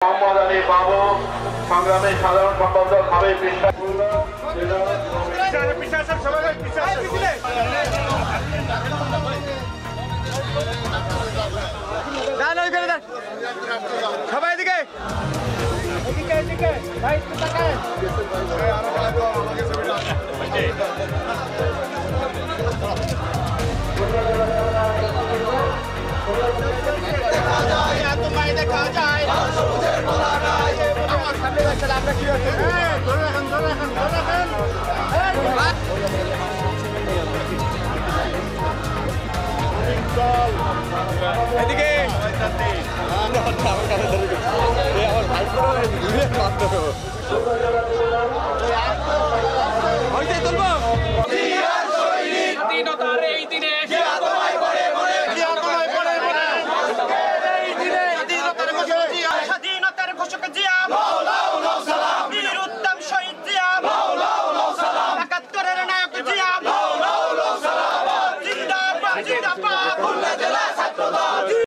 মোহাম্মদ আলী বাবু সংগ্রামী সাধারণ সম্পাদক হবে সবাই এদিকে দেখা যায় আমার সামনে বাচ্চারা আমরা কি হচ্ছে ধরে রাখেন এদিকে আমার